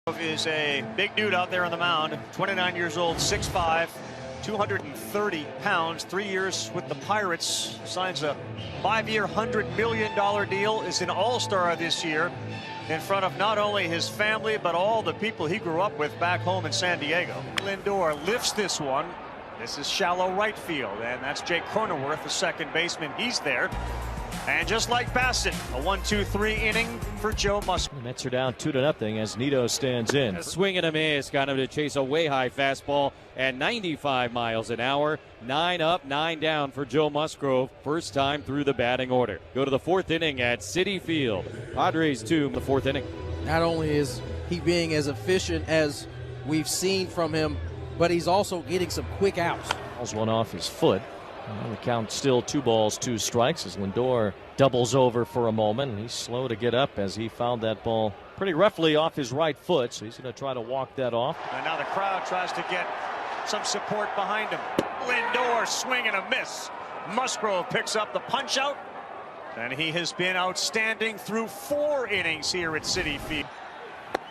Is a big dude out there on the mound, 29 years old, 6'5", 230 pounds, 3 years with the Pirates, signs a 5-year, $100 million deal, is an all-star this year in front of not only his family, but all the people he grew up with back home in San Diego. Lindor lifts this one. This is shallow right field, and that's Jake Cronenworth, the second baseman. He's there. And just like Bassett, a 1-2-3 inning for Joe Musgrove. The Mets are down 2-0 as Nito stands in. A swing and a miss, got him to chase a way high fastball at 95 miles an hour. 9 up, 9 down for Joe Musgrove. First time through the batting order. Go to the 4th inning at Citi Field. Padres 2 in the 4th inning. Not only is he being as efficient as we've seen from him, but he's also getting some quick outs. Balls one off his foot. And the count still 2 balls, 2 strikes as Lindor doubles over for a moment. And he's slow to get up as he fouled that ball pretty roughly off his right foot. So he's going to try to walk that off. And now the crowd tries to get some support behind him. Lindor swing and a miss. Musgrove picks up the punch out. And he has been outstanding through 4 innings here at Citi Field.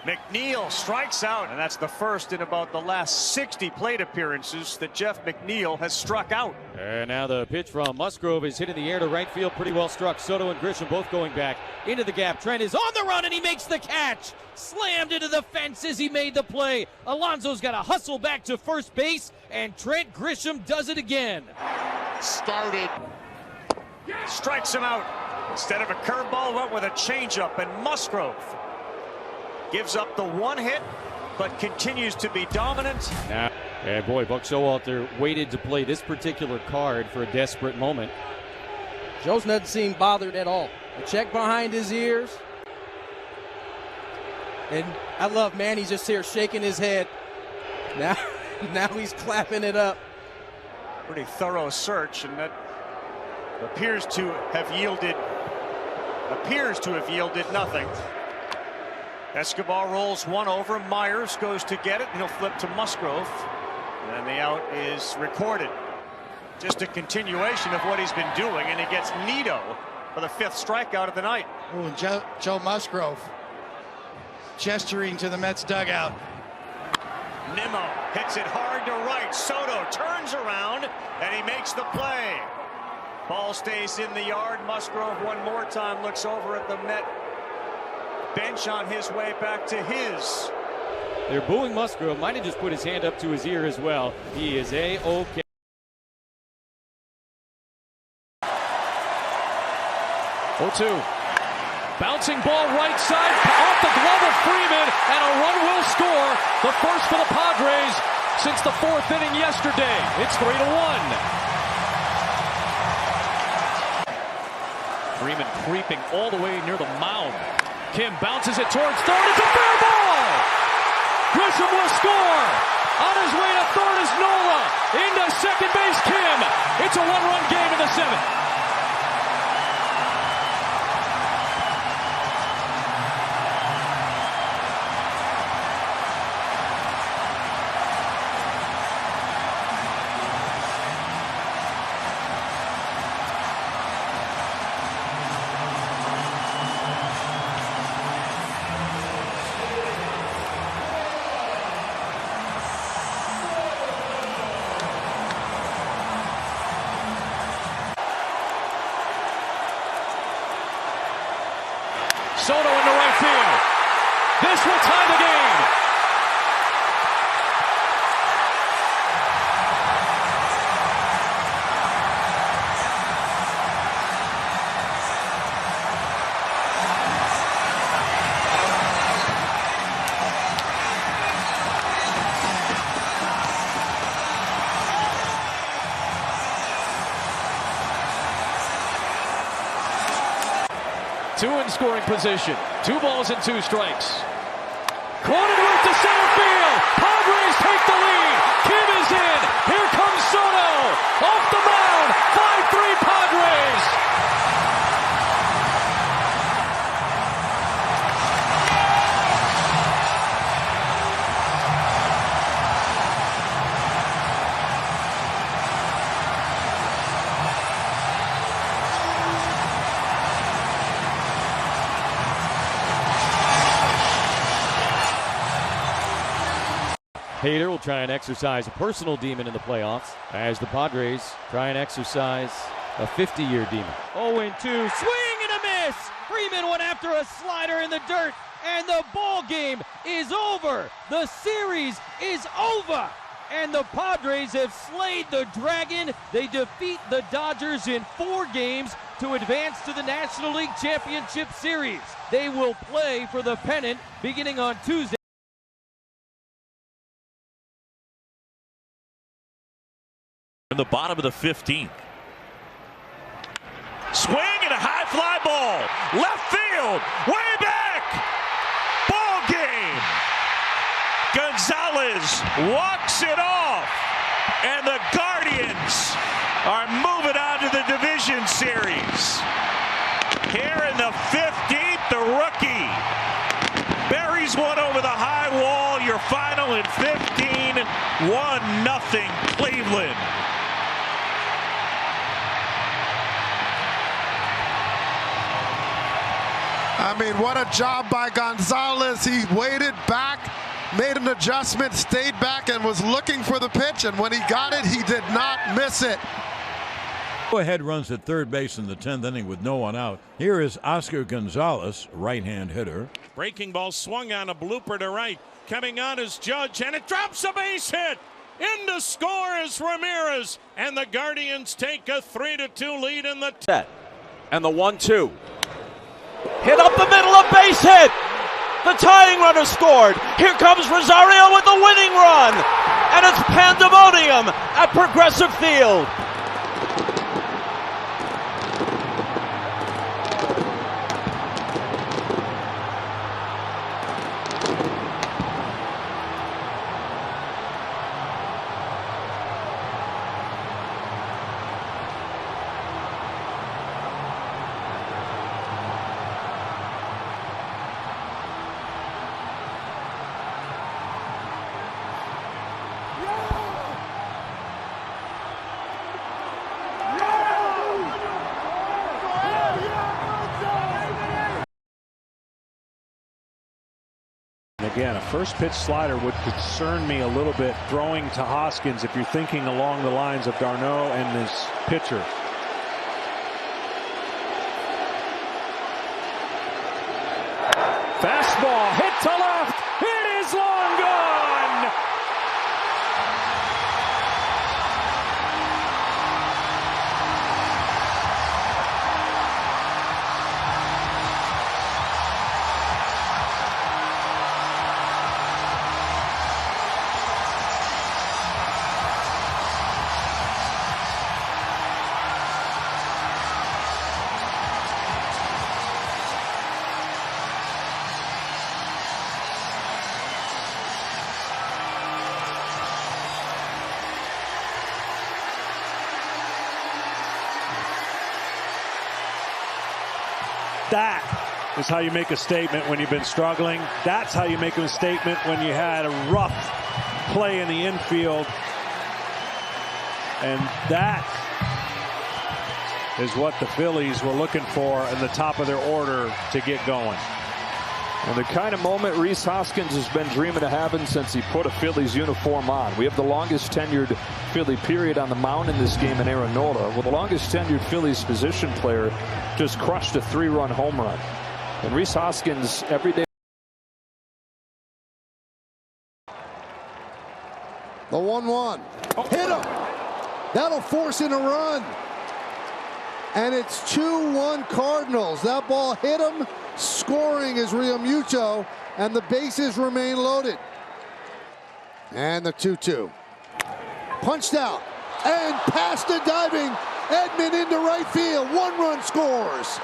McNeil strikes out, and that's the first in about the last 60 plate appearances that Jeff McNeil has struck out. And now the pitch from Musgrove is hit in the air to right field, pretty well struck. Soto and Grisham both going back into the gap. Trent is on the run, and he makes the catch. Slammed into the fence as he made the play. Alonso's got to hustle back to first base, and Trent Grisham does it again. Started. Strikes him out. Instead of a curveball, went with a changeup, and Musgrove gives up the 1 hit, but continues to be dominant. Now, and boy, Buck Showalter waited to play this particular card for a desperate moment. Joe doesn't seem bothered at all. A check behind his ears. And I love Manny's just here shaking his head. Now he's clapping it up. Pretty thorough search, and that appears to have yielded nothing. Escobar rolls one over. Myers goes to get it, and he'll flip to Musgrove. And the out is recorded. Just a continuation of what he's been doing, and he gets Nito for the 5th strikeout of the night. Ooh, and Joe Musgrove gesturing to the Mets dugout. Nimmo hits it hard to right. Soto turns around, and he makes the play. Ball stays in the yard. Musgrove one more time looks over at the Met bench on his way back to his. They're booing Musgrove. Might have just put his hand up to his ear as well. He is A-OK. 0-2. Bouncing ball right side off the glove of Freeman, and a run will score. The first for the Padres since the 4th inning yesterday. It's 3-1. Freeman creeping all the way near the mound. Kim bounces it towards third. It's a fair ball! Grisham will score! On his way to third is Nola. Into second base, Kim. It's a 1-run game in the 7th. Soto into right field. This will tie the game. Two in scoring position. 2 balls and 2 strikes. Cronenworth to center field. Padres take the lead. Kim is in. Here comes Soto. Off the mound. 5-3 Padres. Hader will try and exercise a personal demon in the playoffs as the Padres try and exercise a 50-year demon. 0-2, swing and a miss! Freeman went after a slider in the dirt, and the ball game is over. The series is over, and the Padres have slayed the dragon. They defeat the Dodgers in 4 games to advance to the National League Championship Series. They will play for the pennant beginning on Tuesday. In the bottom of the 15th. Swing and a high fly ball. Left field. Way back. Ball game. Gonzalez walks it off. And the Guardians are moving on to the division series. Here in the 15th, the rookie buries one over the high wall. Your final in 15, 1-0 Cleveland. I mean, what a job by Gonzalez. He waited back, made an adjustment, stayed back, and was looking for the pitch. And when he got it, he did not miss it. Go-ahead runs at third base in the 10th inning with no one out. Here is Oscar Gonzalez, right-hand hitter. Breaking ball swung on, a blooper to right. Coming on is Judge, and it drops a base hit. In to score is Ramirez, and the Guardians take a 3-2 lead in the set. And the 1-2. Hit up the middle, a base hit. The tying runner scored. Here comes Rosario with the winning run. And it's pandemonium at Progressive Field. Again, a first pitch slider would concern me a little bit throwing to Hoskins if you're thinking along the lines of Darno and this pitcher. Fastball hit to left. It is long gone. That is how you make a statement when you've been struggling. That's how you make a statement when you had a rough play in the infield. And that is what the Phillies were looking for in the top of their order to get going. And the kind of moment Rhys Hoskins has been dreaming of having since he put a Phillies uniform on. We have the longest tenured Philly period on the mound in this game in Aaron Nola. Well, the longest tenured Phillies position player just crushed a 3-run home run. And Rhys Hoskins every day. The 1-1. Hit him. That'll force in a run. And it's 2-1 Cardinals. That ball hit him. Scoring is Realmuto, and the bases remain loaded. And the 2-2. Punched out and past the diving Edman into right field. 1-run scores.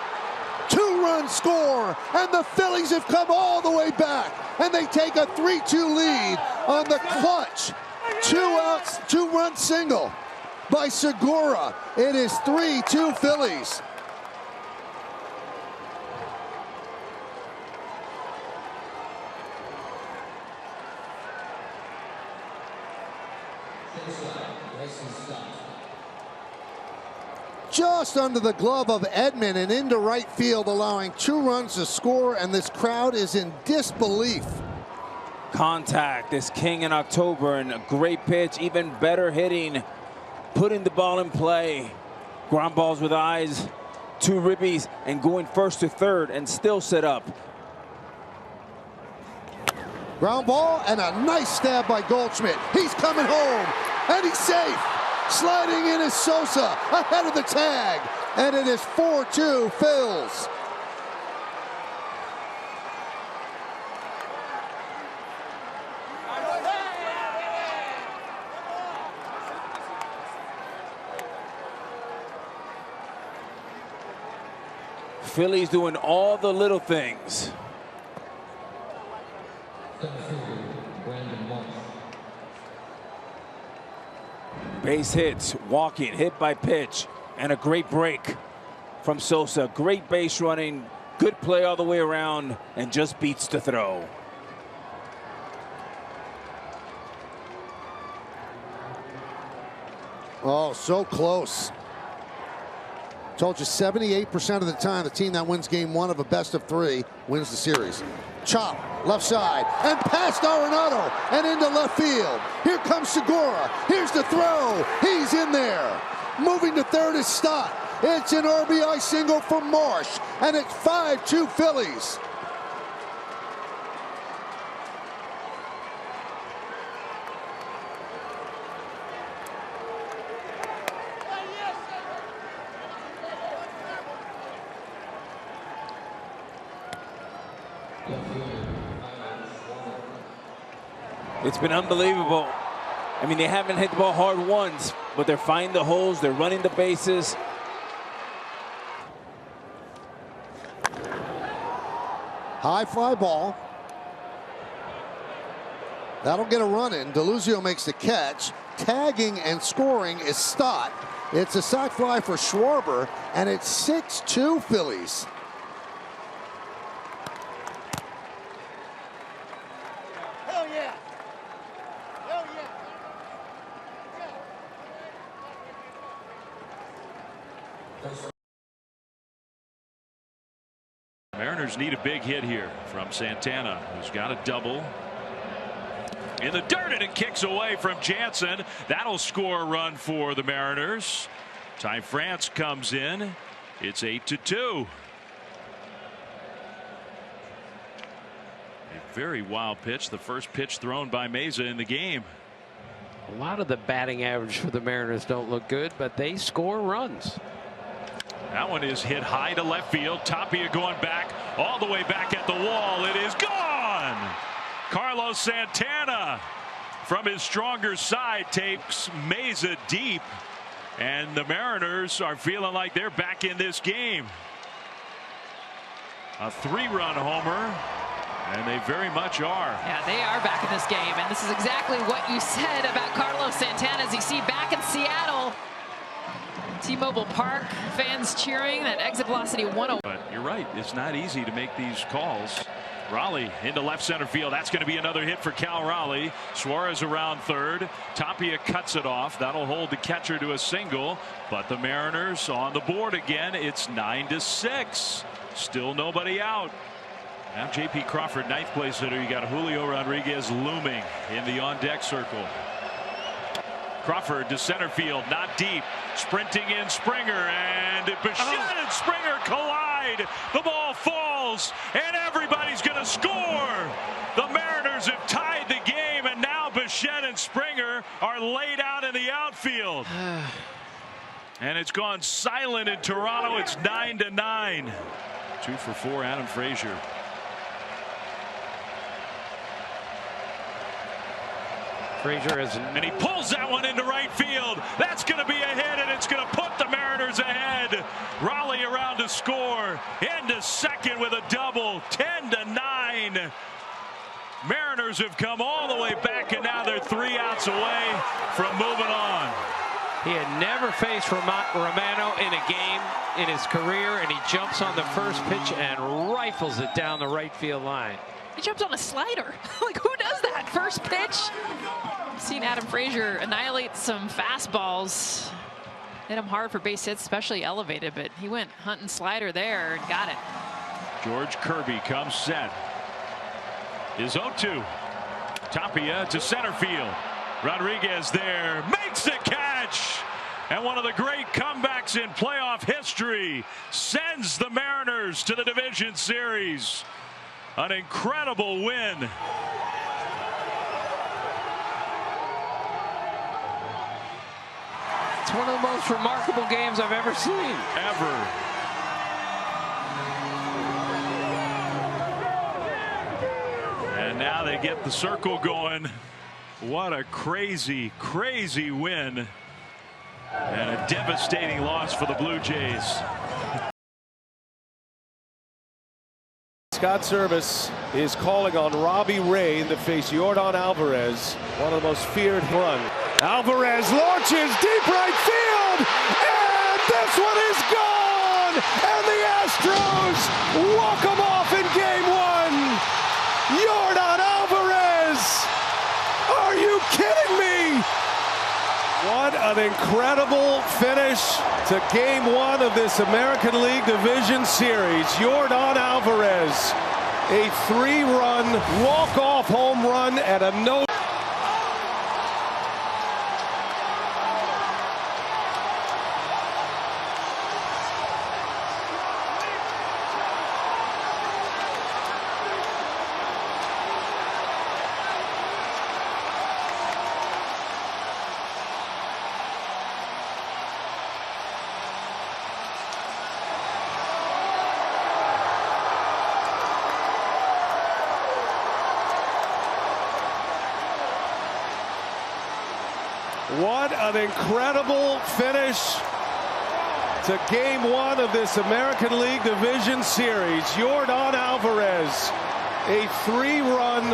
2-run score, and the Phillies have come all the way back, and they take a 3-2 lead on the clutch 2-run single by Segura. It is 3-2 Phillies. Just under the glove of Edman and into right field, allowing 2 runs to score, and this crowd is in disbelief. Contact is king in October, and a great pitch, even better hitting, putting the ball in play. Ground balls with eyes, 2 ribbies, and going first to third, and still set up. Ground ball and a nice stab by Goldschmidt. He's coming home, and he's safe. Sliding in is Sosa ahead of the tag, and it is 4-2 Phils. Phillies doing all the little things. Base hits, walking, hit by pitch, and a great break from Sosa. Great base running, good play all the way around, and just beats the throw. Oh, so close. Told you 78% of the time the team that wins game 1 of a best of 3 wins the series. Chop, left side, and past Arenado, and into left field. Here comes Segura. Here's the throw. He's in there. Moving to third is Stott. It's an RBI single for Marsh, and it's 5-2 Phillies. It's been unbelievable. I mean, they haven't hit the ball hard once, but they're finding the holes, they're running the bases. High fly ball. That'll get a run in. DeLuzio makes the catch. Tagging and scoring is Stott. It's a sac fly for Schwarber, and it's 6-2 Phillies. Mariners need a big hit here from Santana, who's got a double. In the dirt, and it kicks away from Jansen. That'll score a run for the Mariners. Ty France comes in. It's 8-2. A very wild pitch, the first pitch thrown by Meza in the game. A lot of the batting average for the Mariners don't look good, but they score runs. That one is hit high to left field. Tapia going back, all the way back at the wall. It is gone. Carlos Santana from his stronger side takes Meza deep, and the Mariners are feeling like they're back in this game. A 3-run homer, and they very much are. Yeah, they are back in this game, and this is exactly what you said about Carlos Santana, as you see back in Seattle. T-Mobile Park, fans cheering, that exit velocity 101. But you're right, it's not easy to make these calls. Raleigh into left center field. That's going to be another hit for Cal Raleigh. Suarez around third. Tapia cuts it off. That'll hold the catcher to a single. But the Mariners on the board again. It's 9-6. Still nobody out. Now J.P. Crawford, ninth place hitter. You got Julio Rodriguez looming in the on-deck circle. Crawford to center field, not deep. Sprinting in Springer, and Bichette and Springer collide. The ball falls, and everybody's going to score. The Mariners have tied the game, and now Bichette and Springer are laid out in the outfield. And it's gone silent in Toronto. It's 9-9. 2 for 4, Adam Frazier. And he pulls that one into right field. That's going to be a hit, and it's going to put the Mariners ahead. Raleigh around to score. Into second with a double. 10-9. Mariners have come all the way back, and now they're 3 outs away from moving on. He had never faced Romano in a game in his career, and he jumps on the first pitch and rifles it down the right field line. He jumps on a slider. Like, who does that? First pitch. I've seen Adam Frazier annihilate some fastballs. Hit him hard for base hits, especially elevated, but he went hunting slider there and got it. George Kirby comes set. Is 0-2. Tapia to center field. Rodriguez there makes the catch. And one of the great comebacks in playoff history sends the Mariners to the division series. An incredible win. It's one of the most remarkable games I've ever seen. Ever. And now they get the circle going. What a crazy, crazy win. And a devastating loss for the Blue Jays. Scott Service is calling on Robbie Ray to face Yordon Alvarez, one of the most feared run. Alvarez launches deep right field, and this one is gone! And the Astros walk them off in game one! Yordon Alvarez! Are you kidding me? What an incredible finish to game one of this American League Division Series. Yordon Alvarez, a 3-run walk-off home run at a no. What an incredible finish to game one of this American League Division Series. Yordon Alvarez, a 3-run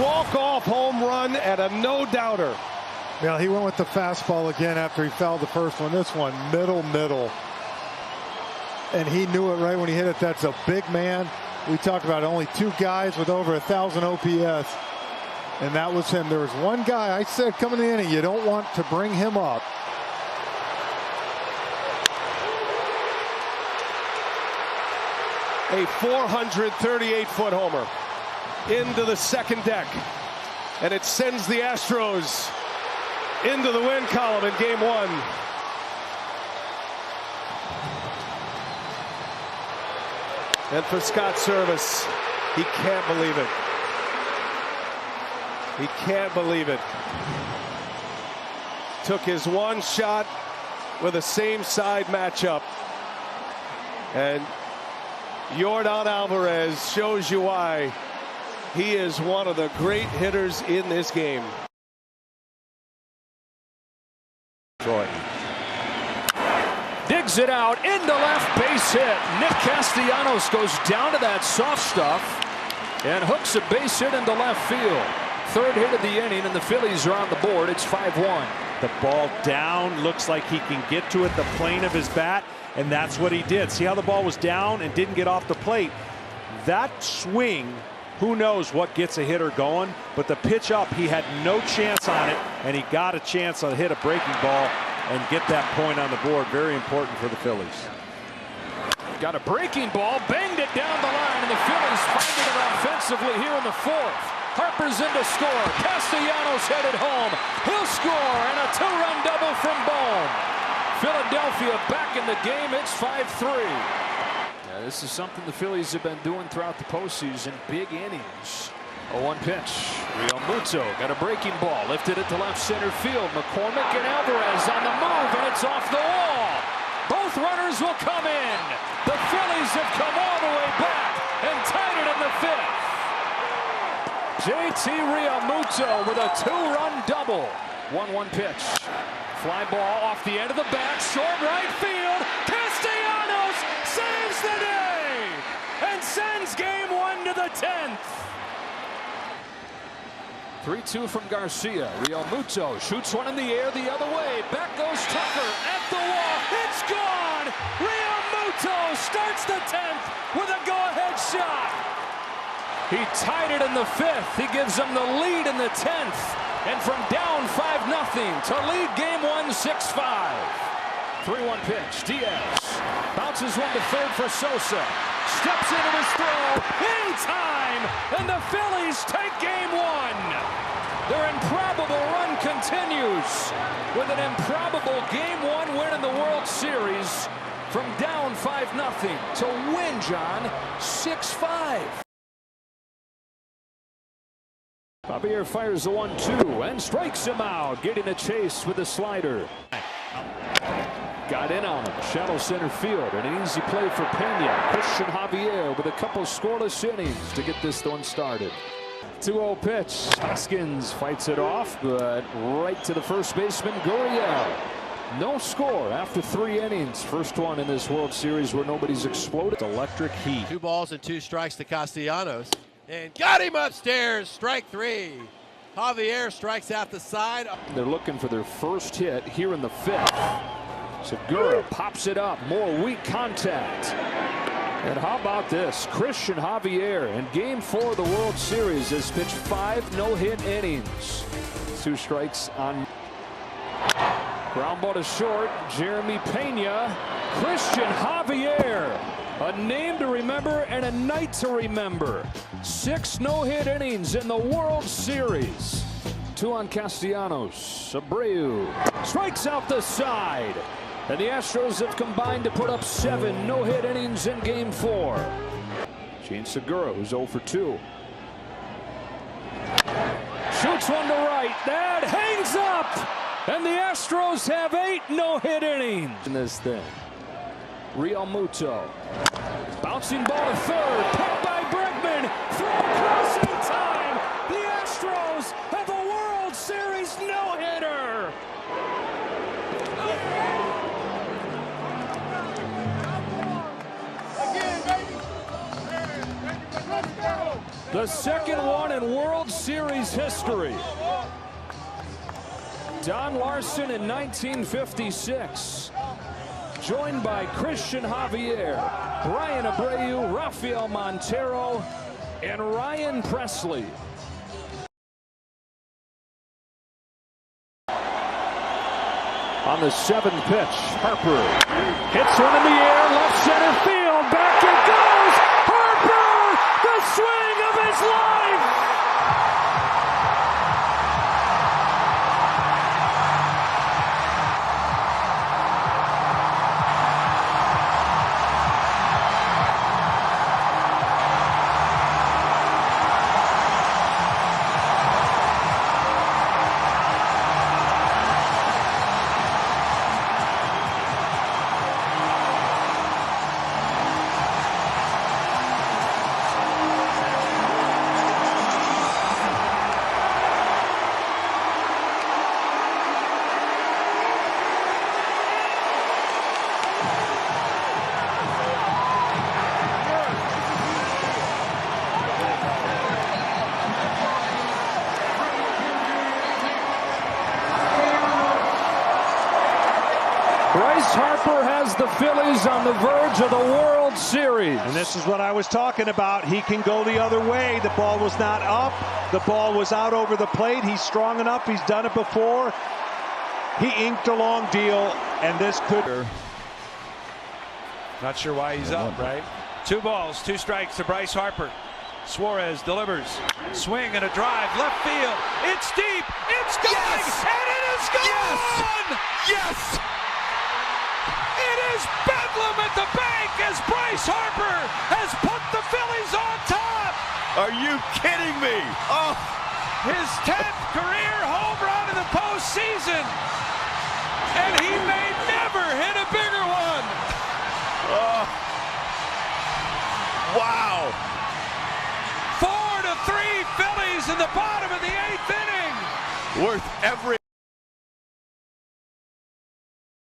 walk-off home run at a no-doubter. Yeah, he went with the fastball again after he fouled the first one. This one, middle. And he knew it right when he hit it. That's a big man. We talked about only 2 guys with over 1,000 OPS. And that was him. There was one guy I said coming in the inning, you don't want to bring him up. A 438-foot homer into the second deck. And it sends the Astros into the win column in game one. And for Scott Service, he can't believe it. He can't believe it. Took his one shot with a same side matchup. And Yordon Alvarez shows you why he is one of the great hitters in this game. Troy. Digs it out into left, base hit. Nick Castellanos goes down to that soft stuff and hooks a base hit into left field. Third hit of the inning, and the Phillies are on the board. It's 5-1. The ball down, looks like he can get to it, the plane of his bat, and that's what he did. See how the ball was down and didn't get off the plate? That swing, who knows what gets a hitter going, but the pitch up, he had no chance on it, and he got a chance to hit a breaking ball and get that point on the board. Very important for the Phillies. Got a breaking ball, banged it down the line, and the Phillies finding it offensively here in the fourth. Harpers in to score. Castellanos headed home. He'll score, and a 2-run double from Bone. Philadelphia back in the game. It's 5-3. Yeah, this is something the Phillies have been doing throughout the postseason. Big innings. A 1 pitch. Realmuto got a breaking ball. Lifted it to left center field. McCormick and Alvarez on the move, and it's off the wall. Both runners will come in. The Phillies have come all the way back and tied it in the 5th. JT Realmuto with a 2-run double. 1-1 pitch. Fly ball off the end of the bat. Short right field. Castellanos saves the day and sends game one to the 10th. 3-2 from Garcia. Realmuto shoots one in the air the other way. Back goes Tucker at the wall. It's gone. Realmuto starts the 10th with a go-ahead shot. He tied it in the 5th. He gives them the lead in the 10th. And from down 5-0 to lead game one 6-5. 3-1 pitch. Diaz bounces one to third for Sosa. Steps into his throw in time. And the Phillies take game one. Their improbable run continues with an improbable Game 1 win in the World Series from down 5-0 to win, John, 6-5. Javier fires the 1-2 and strikes him out, getting a chase with a slider. Got in on him, shallow center field, and an easy play for Pena. Christian Javier with a couple scoreless innings to get this one started. 2-0 pitch. Hoskins fights it off, but right to the first baseman, Gurriel. No score after 3 innings. First one in this World Series where nobody's exploded. Electric heat. 2 balls and 2 strikes to Castellanos. And got him upstairs. Strike 3. Javier strikes out the side. They're looking for their first hit here in the 5th. Segura pops it up. More weak contact. And how about this? Christian Javier in Game 4 of the World Series has pitched 5 no-hit innings. 2 strikes on. Ground ball to short. Jeremy Pena. Christian Javier. A name to remember and a night to remember. 6 no-hit innings in the World Series. 2 on Castellanos. Abreu strikes out the side. And the Astros have combined to put up 7 no-hit innings in Game 4. Gene Segura, who's 0 for 2. Shoots one to right. That hangs up. And the Astros have 8 no-hit innings in this thing. Real Muto. Bouncing ball to third. Picked by Bregman. Throw across in time. The Astros have a World Series no-hitter. The second one in World Series history. Don Larson in 1956. Joined by Christian Javier, Brian Abreu, Rafael Montero, and Ryan Presley. On the 7th pitch, Harper hits one in the air, left center field, back it goes! Harper, the swing of his life! Harper has the Phillies on the verge of the World Series. And this is what I was talking about. He can go the other way. The ball was not up. The ball was out over the plate. He's strong enough. He's done it before. He inked a long deal, and this could... Not sure why he's up, right? 2 balls, 2 strikes to Bryce Harper. Suarez delivers. Swing and a drive. Left field. It's deep. It's going. Yes! And it is gone! Yes! It is bedlam at the bank as Bryce Harper has put the Phillies on top. Are you kidding me? Oh, His 10th career home run in the postseason. And he may never hit a bigger one. oh. Wow. 4-3 Phillies in the bottom of the 8th inning. Worth every...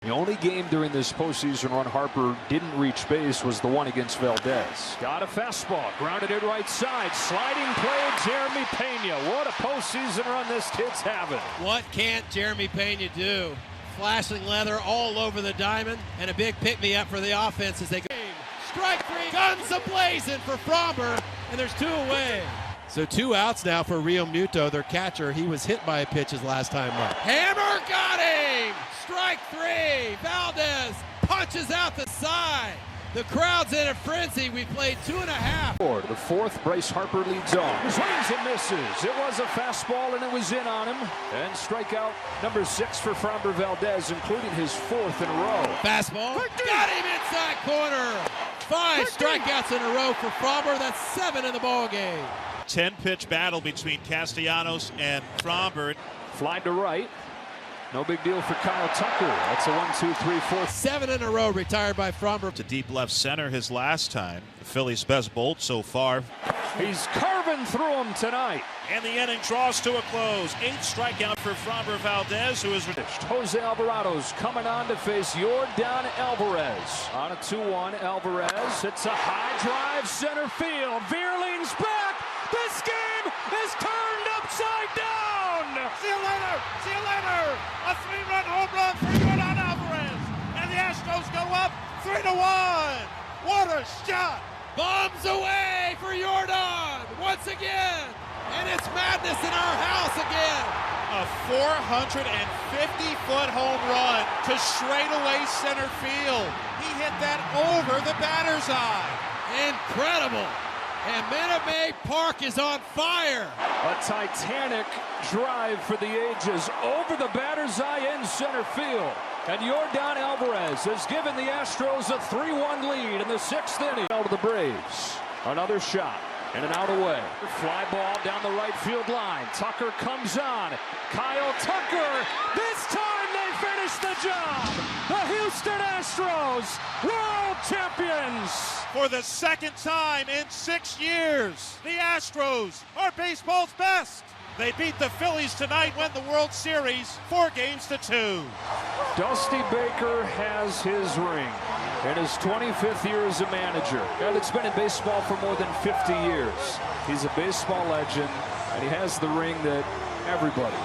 The only game during this postseason run Harper didn't reach base was the one against Valdez. Got a fastball, grounded it right side, sliding play, Jeremy Pena. What a postseason run this kid's having. What can't Jeremy Pena do? Flashing leather all over the diamond, and a big pick-me-up for the offense as they go. Strike 3, guns a-blazing for Framber, and there's 2 away. So 2 outs now for Real Muto, their catcher. He was hit by a pitch his last time up. Hammer got him! Strike 3, Valdez punches out the side. The crowd's in a frenzy. We played 2.5. The fourth, Bryce Harper leads off. Swings and misses. It was a fastball and it was in on him. And strikeout number 6 for Framber Valdez, including his 4th in a row. Fastball. Got him inside corner. 5 strikeouts in a row for Framber. That's 7 in the ball game. 10-pitch battle between Castellanos and Framber. Fly to right. No big deal for Kyle Tucker. That's a 1, 2, 3, 4. 7 in a row retired by Framber. To deep left center his last time. The Phillies' best bolt so far. He's carving through him tonight. And the inning draws to a close. 8th strikeout for Framber Valdez, who is Jose Alvarado's coming on to face Yordon Alvarez. On a 2-1, Alvarez hits a high drive center field. Veer leans back. This game is turned upside down. See you later. See you later. A 3-run home run for Yordon Alvarez. And the Astros go up 3-1. What a shot. Bombs away for Yordon once again. And it's madness in our house again. a 450-foot home run to straightaway center field. He hit that over the batter's eye. Incredible. And Minute Maid Park is on fire. A titanic drive for the ages over the batter's eye in center field. And Yordon Alvarez has given the Astros a 3-1 lead in the 6th inning. Out of the Braves. Another shot and an out away. Fly ball down the right field line. Tucker comes on. Kyle Tucker. This time they finish the job. The Houston Astros, world champions. For the second time in 6 years, the Astros are baseball's best. They beat the Phillies tonight, win the World Series 4-2. Dusty Baker has his ring in his 25th year as a manager. Guy that's been in baseball for more than 50 years. He's a baseball legend, and he has the ring that everybody